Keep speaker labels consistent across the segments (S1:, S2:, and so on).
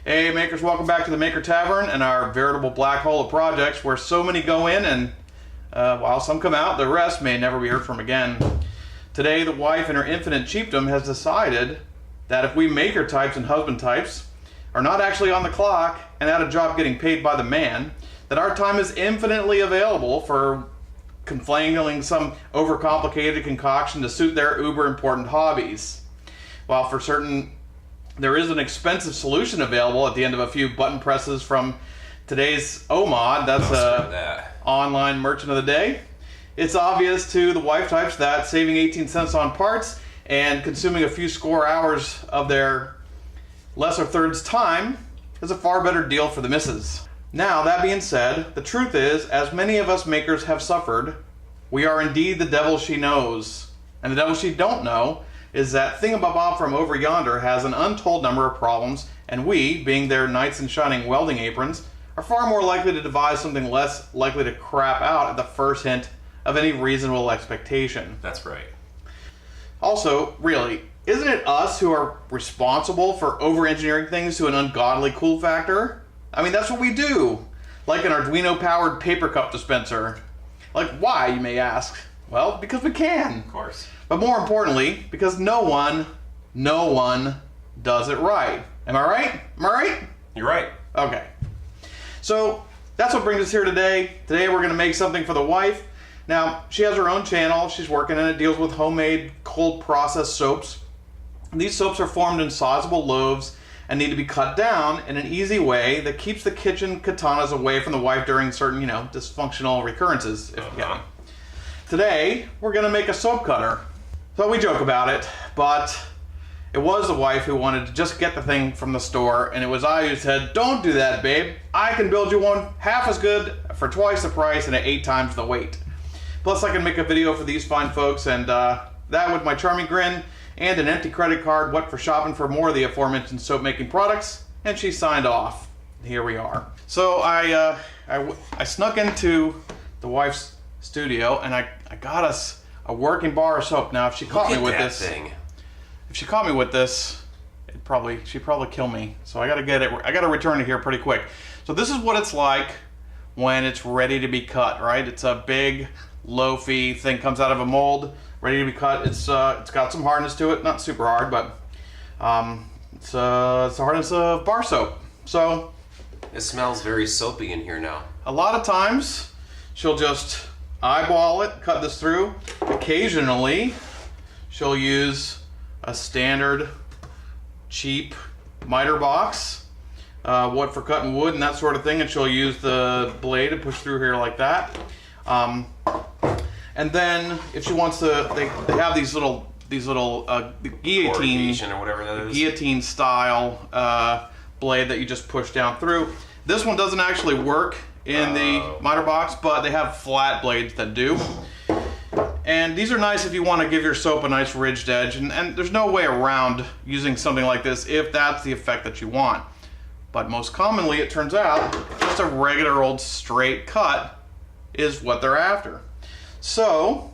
S1: Hey makers, welcome back to the Makr Tavern and our veritable black hole of projects where so many go in and while some come out, the rest may never be heard from again. Today the wife in her infinite chiefdom has decided that if we maker types and husband types are not actually on the clock and at a job getting paid by the man, that our time is infinitely available for conflangling some overcomplicated concoction to suit their uber important hobbies. While for certain there is an expensive solution available at the end of a few button presses from today's OMOD, that's online merchant of the day. It's obvious to the wife types that saving 18 cents on parts and consuming a few score hours of their lesser third's time is a far better deal for the missus. Now, that being said, the truth is, as many of us makers have suffered, we are indeed the devil she knows. And the devil she don't know is that thingamabob from over yonder has an untold number of problems, and we, being their knights in shining welding aprons, are far more likely to devise something less likely to crap out at the first hint of any reasonable expectation.
S2: That's right.
S1: Also, really, isn't it us who are responsible for over-engineering things to an ungodly cool factor? I mean, that's what we do. Like an Arduino-powered paper cup dispenser. Like, why, you may ask? Well, because we can.
S2: Of course.
S1: But more importantly, because no one does it right. Am I right? Am I right?
S2: You're right.
S1: Okay. So that's what brings us here today. Today we're going to make something for the wife. Now, she has her own channel. She's working and it deals with homemade cold processed soaps. These soaps are formed in sizable loaves and need to be cut down in an easy way that keeps the kitchen katanas away from the wife during certain, dysfunctional recurrences, if you get me. Today, we're going to make a soap cutter. So we joke about it, but it was the wife who wanted to just get the thing from the store, and it was I who said, "Don't do that, babe. I can build you one half as good for twice the price and at 8 times the weight. Plus, I can make a video for these fine folks, and that with my charming grin and an empty credit card, what for shopping for more of the aforementioned soap-making products," and she signed off. Here we are. So I snuck into the wife's studio, and I got us a working bar of soap. Now, if she caught me with this, if she caught me with this, she'd probably kill me. So I gotta get it. I gotta return it here pretty quick. So this is what it's like when it's ready to be cut. Right? It's a big, loafy thing, comes out of a mold, ready to be cut. It's got some hardness to it, not super hard, but it's the hardness of bar soap. So
S2: it smells very soapy in here now.
S1: a lot of times she'll just eyeball it, cut this through. Occasionally she'll use a standard cheap mitre box, what for cutting wood and that sort of thing, and she'll use the blade to push through here like that. And then if she wants to, they have these little guillotine
S2: or whatever that is,
S1: guillotine style blade that you just push down through. This one doesn't actually work in the mitre box, but they have flat blades that do. And these are nice if you want to give your soap a nice ridged edge, and there's no way around using something like this if that's the effect that you want. But most commonly, it turns out, just a regular old straight cut is what they're after. So,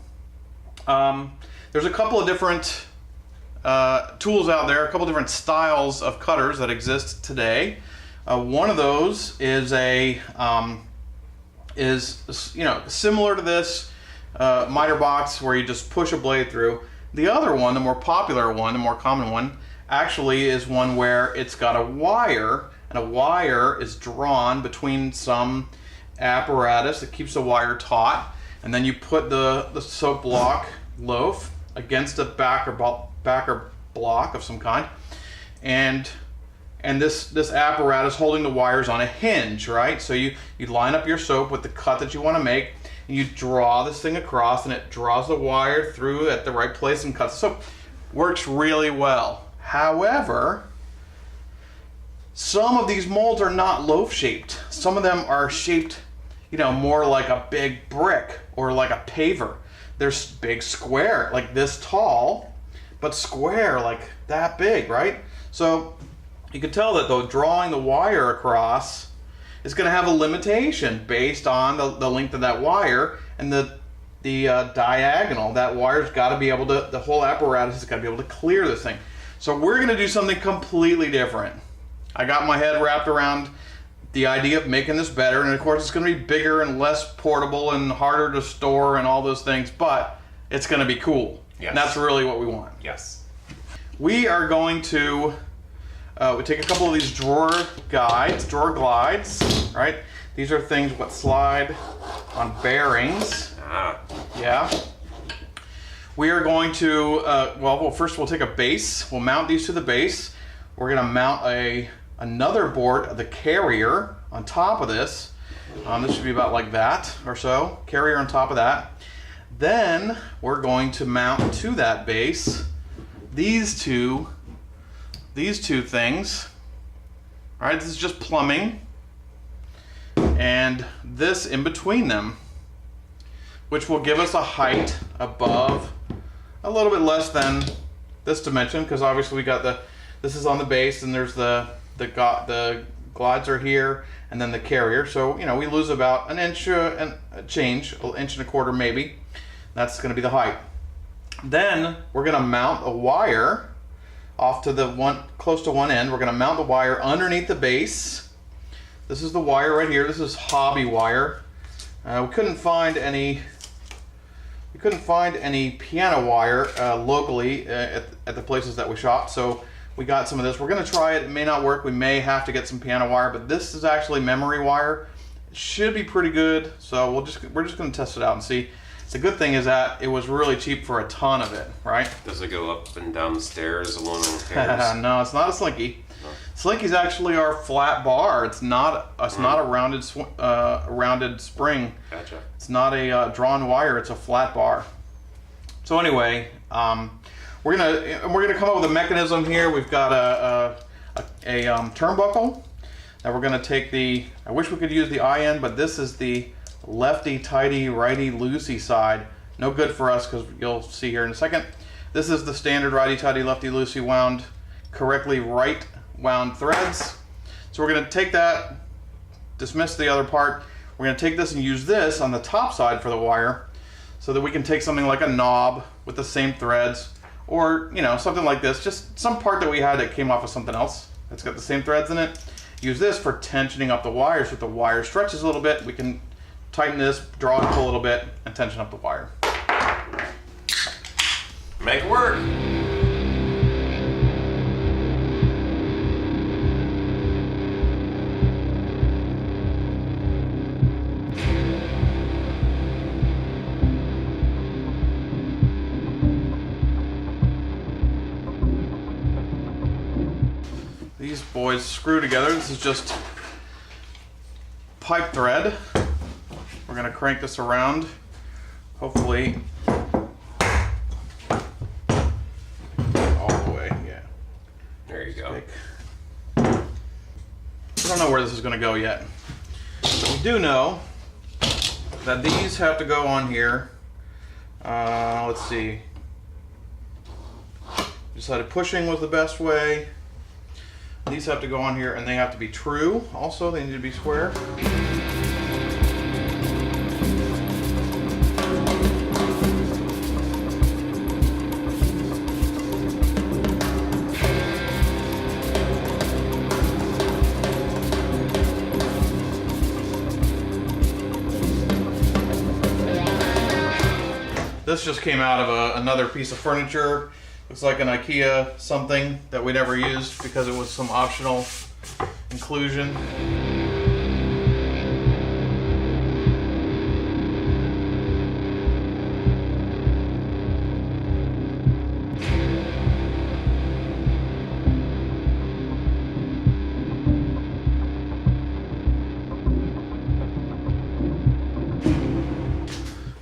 S1: there's a couple of different tools out there, a couple different styles of cutters that exist today. One of those is similar to this mitre box where you just push a blade through. The other one, the more popular one, the more common one, actually is one where it's got a wire, and a wire is drawn between some apparatus that keeps the wire taut, and then you put the soap block loaf against a backer block of some kind, and this apparatus holding the wires on a hinge, right? So you line up your soap with the cut that you want to make, and you draw this thing across, and it draws the wire through at the right place and cuts the soap. Works really well. However, some of these molds are not loaf shaped. Some of them are shaped, more like a big brick or like a paver. They're big square, like this tall, but square like that big, right? So you can tell that though drawing the wire across is going to have a limitation based on the length of that wire and the diagonal. That wire's got to be able to, the whole apparatus has got to be able to clear this thing. So we're going to do something completely different. I got my head wrapped around the idea of making this better, and of course it's going to be bigger and less portable and harder to store and all those things, but it's going to be cool.
S2: Yes.
S1: And that's really what we want.
S2: Yes.
S1: We are going to we take a couple of these drawer glides, right? These are things what slide on bearings.
S2: Ah.
S1: Yeah. We are going to, well, first we'll take a base. We'll mount these to the base. We're going to mount another board, the carrier, on top of this. This should be about like that or so. Carrier on top of that. Then we're going to mount to that base these two things. All right, this is just plumbing. And this in between them, which will give us a height above a little bit less than this dimension, because obviously we got this is on the base, and there's the glides are here, and then the carrier. So you know we lose about an inch and a change, an inch and a quarter maybe. That's going to be the height. Then we're going to mount a wire off to the close to one end. We're going to mount the wire underneath the base. This is the wire right here. This is hobby wire. We couldn't find any piano wire locally at the places that we shop, so we got some of this. We're going to try it. It may not work. We may have to get some piano wire, but this is actually memory wire. It should be pretty good, so we're just going to test it out and see. The good thing is that it was really cheap for a ton of it, right?
S2: Does it go up and down the stairs along the pairs?
S1: No, it's not a slinky. Slinky's actually our flat bar. It's not a rounded spring.
S2: Gotcha.
S1: It's not a drawn wire. It's a flat bar. So anyway, we're gonna come up with a mechanism here. We've got a turnbuckle that we're gonna take the. I wish we could use the eye end, but this is the lefty tighty, righty loosey side. No good for us because you'll see here in a second. This is the standard righty tighty, lefty loosey wound, correctly right wound threads. So we're going to take that, dismiss the other part. We're going to take this and use this on the top side for the wire, so that we can take something like a knob with the same threads, or you know, something like this, just some part that we had that came off of something else that's got the same threads in it. Use this for tensioning up the wire, so if the wire stretches a little bit, we can tighten this, draw and pull a little bit, and tension up the wire.
S2: Make it work.
S1: These boys screw together. This is just pipe thread. We're going to crank this around, hopefully all the way. Yeah.
S2: There you go.
S1: I don't know where this is going to go yet. But we do know that these have to go on here. Let's see. Decided pushing was the best way. These have to go on here, and they have to be true. Also, they need to be square. This just came out of another piece of furniture. Looks like an IKEA something that we never used because it was some optional inclusion.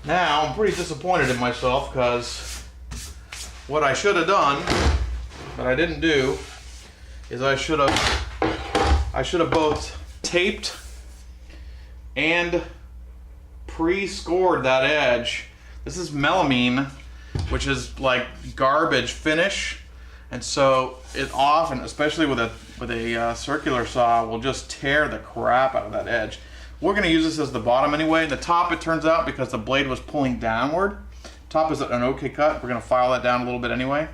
S1: Now, I'm pretty disappointed in myself because what I should have done, but I didn't do, is I should have both taped and pre-scored that edge. This is melamine, which is like garbage finish, and so it often, especially with a circular saw, will just tear the crap out of that edge. We're going to use this as the bottom anyway. The top, it turns out, because the blade was pulling downward, top is an okay cut. We're going to file that down a little bit anyway,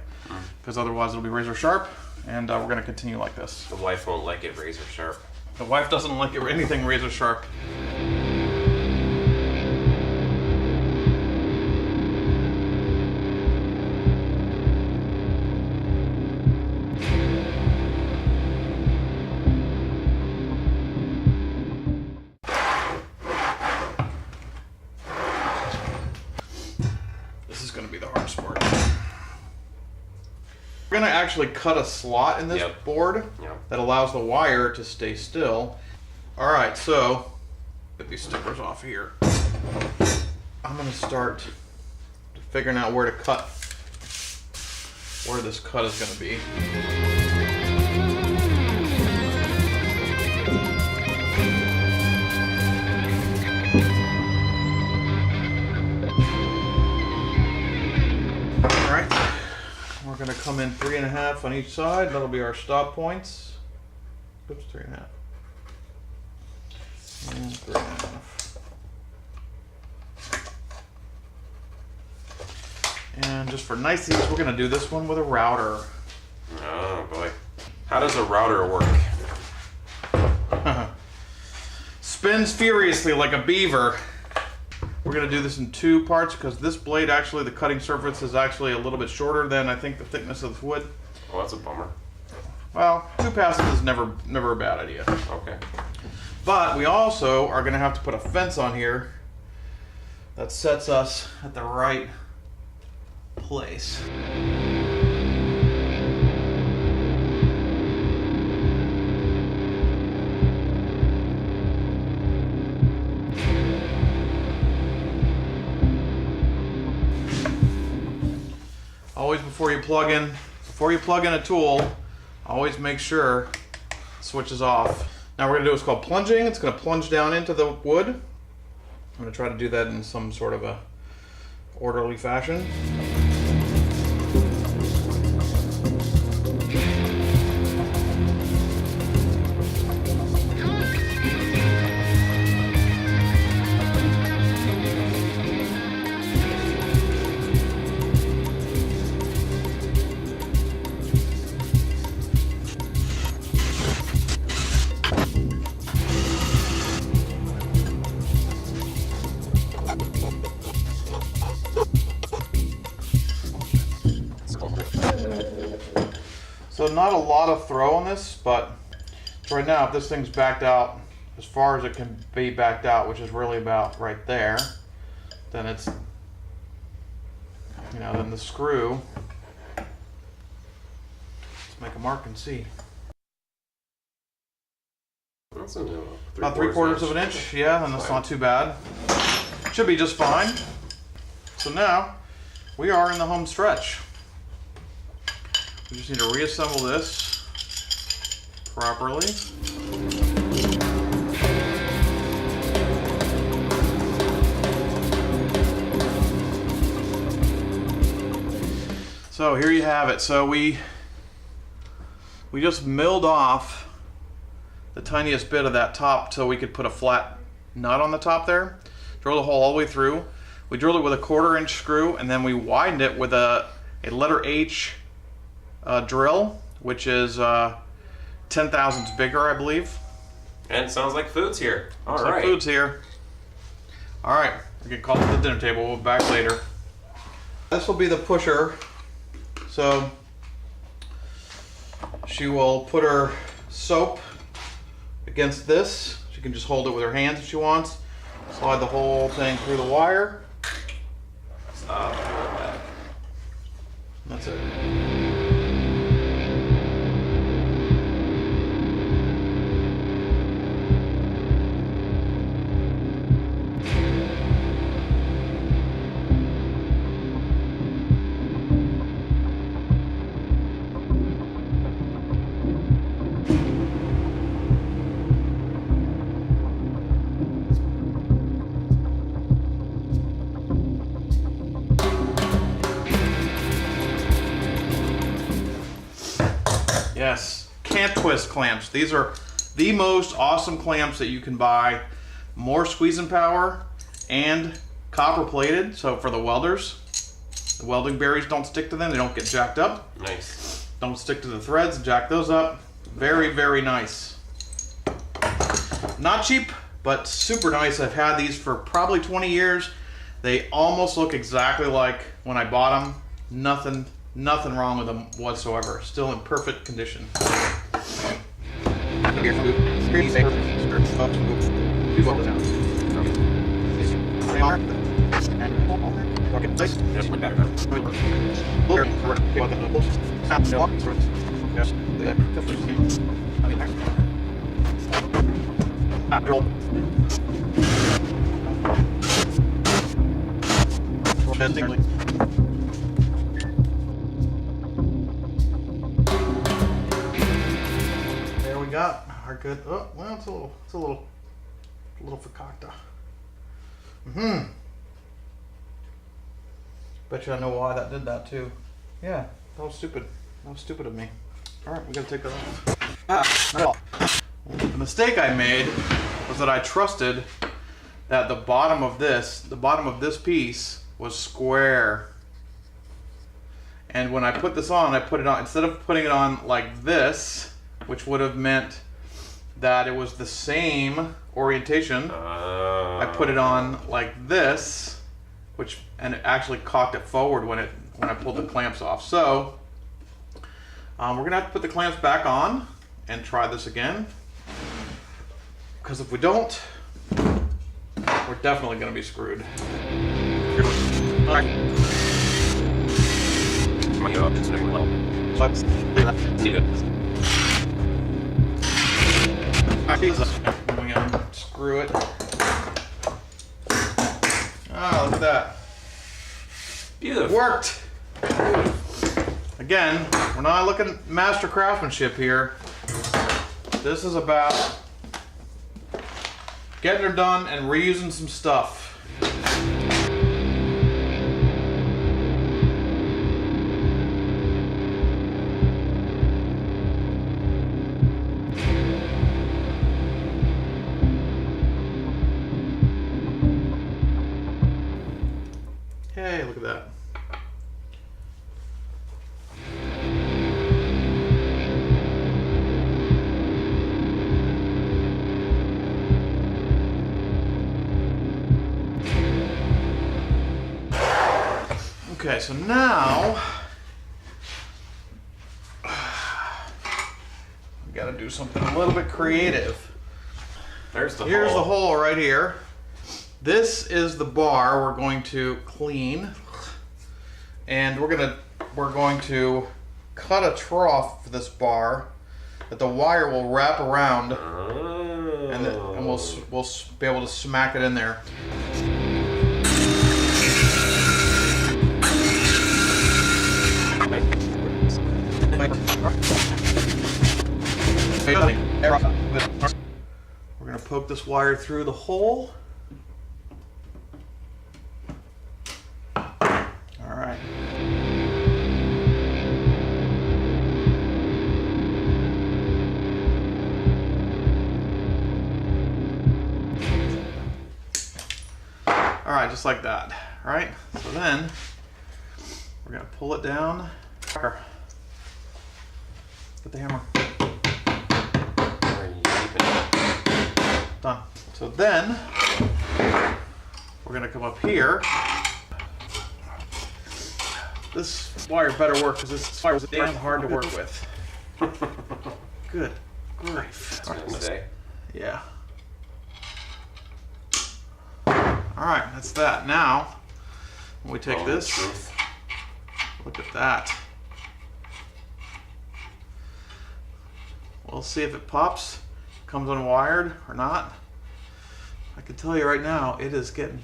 S1: because otherwise it'll be razor sharp. and we're gonna continue like this.
S2: The wife won't like it razor sharp.
S1: The wife doesn't like it anything razor sharp. This is gonna be the hardest part. We're gonna actually cut a slot in this board that allows the wire to stay still. All right, so get these stickers off here. I'm gonna start figuring out where to cut, where this cut is gonna be. All right. We're going to come in 3.5 on each side. That'll be our stop points. Oops, 3.5. And 3.5. And just for niceties, we're going to do this one with a router.
S2: Oh boy. How does a router work?
S1: Spins furiously like a beaver. We're going to do this in 2 parts because this blade, actually, the cutting surface is actually a little bit shorter than I think the thickness of the wood.
S2: Well, that's a bummer.
S1: Well, 2 passes is never a bad idea.
S2: Okay.
S1: But we also are going to have to put a fence on here that sets us at the right place. Always before you plug in a tool, always make sure the switch is off. Now we're gonna do what's called plunging. It's gonna plunge down into the wood. I'm gonna try to do that in some sort of a orderly fashion. So not a lot of throw on this, but right now if this thing's backed out as far as it can be backed out, which is really about right there, then it's, then the screw, let's make a mark and see.
S2: That's
S1: about 3/4 of an inch, yeah, and that's not too bad. Should be just fine. So now we are in the home stretch. We just need to reassemble this properly. So here you have it. So we just milled off the tiniest bit of that top so we could put a flat nut on the top there. Drill the hole all the way through. We drilled it with a 1/4 inch screw, and then we widened it with a letter H drill, which is 10 thousandths bigger, I believe.
S2: And it sounds like food's here. All right.
S1: Like food's here. All right, we can call it the dinner table. We'll be back later. This will be the pusher. So she will put her soap against this. She can just hold it with her hands if she wants. Slide the whole thing through the wire.
S2: Stop.
S1: That's it. Yes, can't twist clamps. These are the most awesome clamps that you can buy. More squeezing power and copper plated. So for the welders, the welding berries don't stick to them. They don't get jacked up.
S2: Nice.
S1: don't stick to the threads, jack those up. Very, very nice. Not cheap, but super nice. I've had these for probably 20 years. They almost look exactly like when I bought them. Nothing wrong with them whatsoever. Still in perfect condition. There we got our good. Oh, well, it's a little fakakta. Bet you I know why that did that too. Yeah, that was stupid. That was stupid of me. All right, we gotta take that off. Not at all. The mistake I made was that I trusted that the bottom of this piece was square. And when I put this on, I put it on, instead of putting it on like this, which would have meant that it was the same orientation, I put it on like this, and it actually cocked it forward when I pulled the clamps off. So we're gonna have to put the clamps back on and try this again, because if we don't, we're definitely gonna be screwed. Screw it. Ah, look at that.
S2: Beautiful.
S1: Worked. Again, we're not looking at master craftsmanship here. This is about getting her done and reusing some stuff. Hey, look at that. Okay, so now we gotta do something a little bit creative.
S2: Here's the
S1: hole right here. This is the bar we're going to clean, and we're going to cut a trough for this bar that the wire will wrap around, and we'll be able to smack it in there. We're going to poke this wire through the hole. All right. All right, just like that. All right, so then we're going to pull it down. Get the hammer. Done. So then we're going to come up here. This wire better work because this wire is damn hard to work with. Good grief. Yeah. Alright, that's that. Now, when we take this, look at that. We'll see if it pops, comes unwired or not. I can tell you right now, it is getting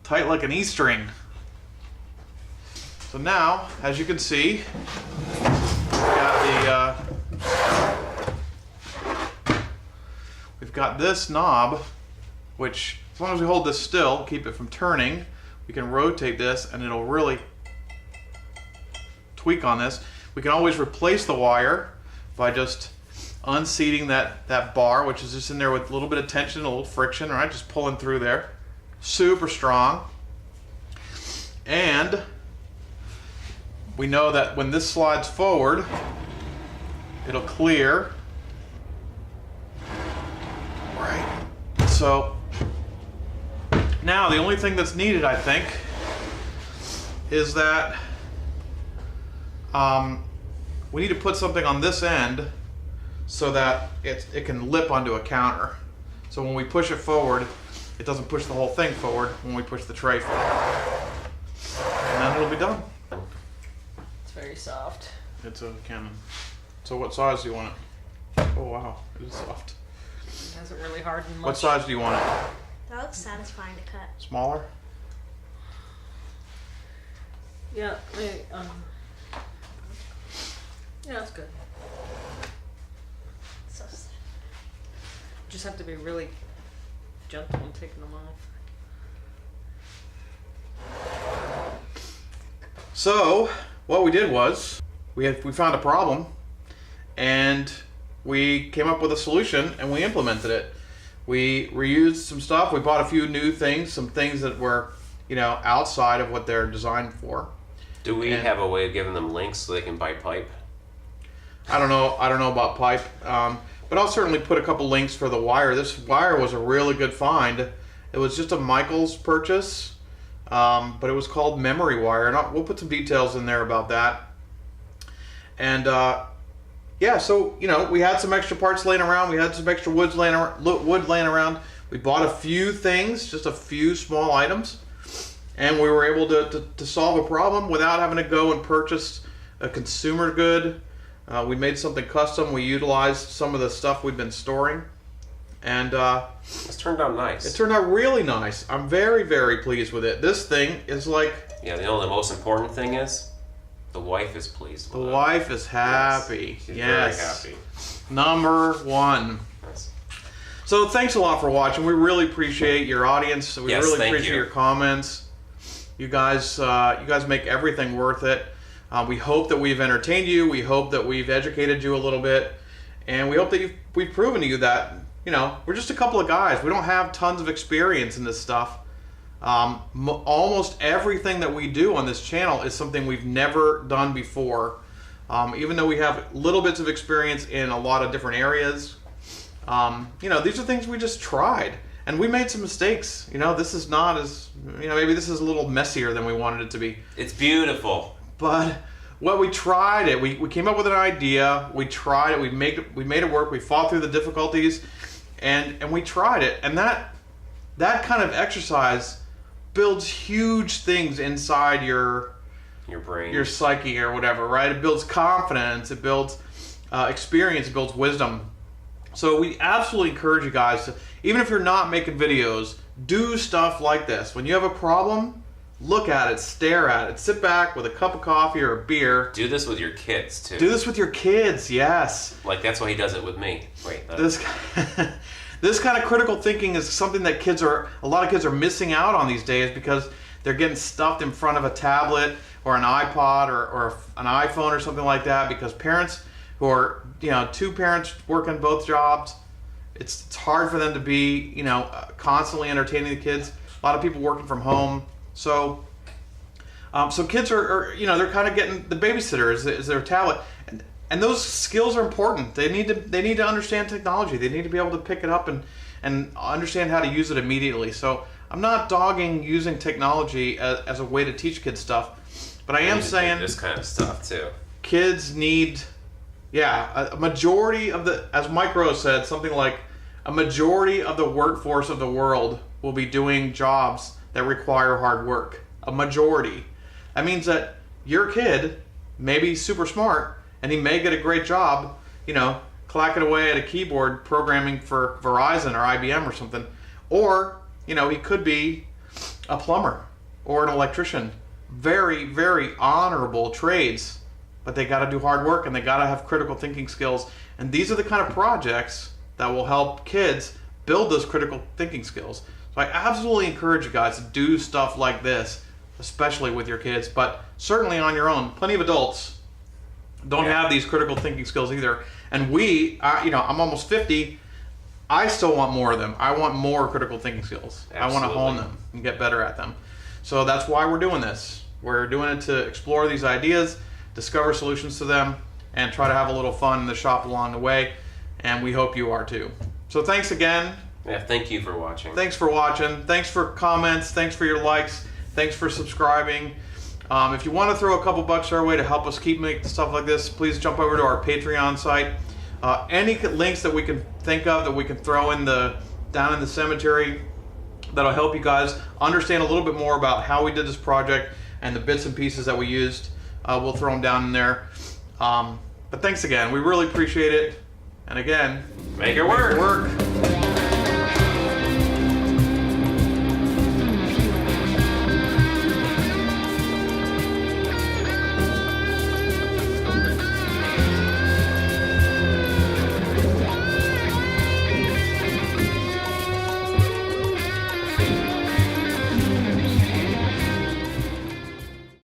S1: tight like an E string. So now, as you can see, we've got this knob, which as long as we hold this still, keep it from turning, we can rotate this and it'll really tweak on this. We can always replace the wire by just unseating that bar, which is just in there with a little bit of tension, a little friction, right? Just pulling through there. Super strong. And we know that when this slides forward, it'll clear. Right. So now the only thing that's needed, I think, is that we need to put something on this end so that it can lip onto a counter. So when we push it forward, it doesn't push the whole thing forward when we push the tray forward. And then it'll be done.
S3: It's very soft.
S1: It's a Canon. So what size do you want it? Oh wow, it is soft.
S3: It hasn't really hardened much.
S1: What size do you want it?
S4: That looks satisfying to cut.
S1: Smaller?
S3: Yeah, yeah, that's good.
S4: So sad.
S3: Just have to be really gentle when taking them off.
S1: So what we did was we found a problem and we came up with a solution and we implemented it. We reused some stuff. We bought a few new things, some things that were, outside of what they're designed for.
S2: Do we have a way of giving them links so they can buy pipe?
S1: I don't know about pipe, but I'll certainly put a couple links for the wire. This wire was a really good find. It was just a Michaels purchase, but it was called memory wire, and we'll put some details in there about that. And yeah, so we had some extra parts laying around. We had some extra wood laying around. We bought a few things, just a few small items, and we were able to solve a problem without having to go and purchase a consumer good. We made something custom. We utilized some of the stuff we've been storing, and
S2: It's turned out nice.
S1: it turned out really nice. I'm very, very pleased with it. This thing is like,
S2: Yeah, the most important thing is the wife is pleased
S1: the
S2: with it.
S1: wife is happy.
S2: She's
S1: Yes.
S2: very happy.
S1: Number one.
S2: Yes.
S1: So thanks a lot for watching. We really appreciate your audience. We
S2: Yes,
S1: really
S2: thank
S1: appreciate
S2: you.
S1: your comments. You guys make everything worth it. We hope that we've entertained you. We hope that we've educated you a little bit, and we hope that we've proven to you that we're just a couple of guys. We don't have tons of experience in this stuff. Almost everything that we do on this channel is something we've never done before. Even though we have little bits of experience in a lot of different areas, these are things we just tried, and we made some mistakes. This is not as maybe this is a little messier than we wanted it to be.
S2: It's beautiful.
S1: But we tried it. We came up with an idea. We tried it. We made it work. We fought through the difficulties, and we tried it. And that kind of exercise builds huge things inside your
S2: brain,
S1: your psyche, or whatever. Right? It builds confidence. It builds experience. It builds wisdom. So we absolutely encourage you guys to, even if you're not making videos, do stuff like this. When you have a problem, look at it, stare at it, sit back with a cup of coffee or a beer.
S2: Do this with your kids too.
S1: Do this with your kids, yes.
S2: Like that's why he does it with me. Wait.
S1: This kind of critical thinking is something that a lot of kids are missing out on these days because they're getting stuffed in front of a tablet or an iPod or an iPhone or something like that, because parents who are, two parents working both jobs, it's hard for them to be, constantly entertaining the kids. A lot of people working from home. So kids are they're kind of getting the babysitter is their tablet, and those skills are important. They need to understand technology. They need to be able to pick it up and understand how to use it immediately. So I'm not dogging using technology as a way to teach kids stuff, but I am saying
S2: this kind of stuff too.
S1: Kids need, a majority of as Mike Rose said, something like a majority of the workforce of the world will be doing jobs that require hard work. A majority. That means that your kid may be super smart and he may get a great job, clacking away at a keyboard programming for Verizon or IBM or something. Or, he could be a plumber or an electrician. Very, very honorable trades, but they got to do hard work and they got to have critical thinking skills. And these are the kind of projects that will help kids build those critical thinking skills. So I absolutely encourage you guys to do stuff like this, especially with your kids, but certainly on your own. Plenty of adults don't have these critical thinking skills either. And I'm almost 50. I still want more of them. I want more critical thinking skills.
S2: Absolutely.
S1: I want to hone them and get better at them. So that's why we're doing this. We're doing it to explore these ideas, discover solutions to them, and try to have a little fun in the shop along the way. And we hope you are too. So thanks again.
S2: Yeah, thank you for watching.
S1: Thanks for watching. Thanks for comments. Thanks for your likes. Thanks for subscribing. If you want to throw a couple bucks our way to help us keep making stuff like this, please jump over to our Patreon site. Any links that we can think of that we can throw in down in the cemetery that'll help you guys understand a little bit more about how we did this project and the bits and pieces that we used, we'll throw them down in there. But thanks again. We really appreciate it. And again,
S2: Make it work.
S1: Make it work.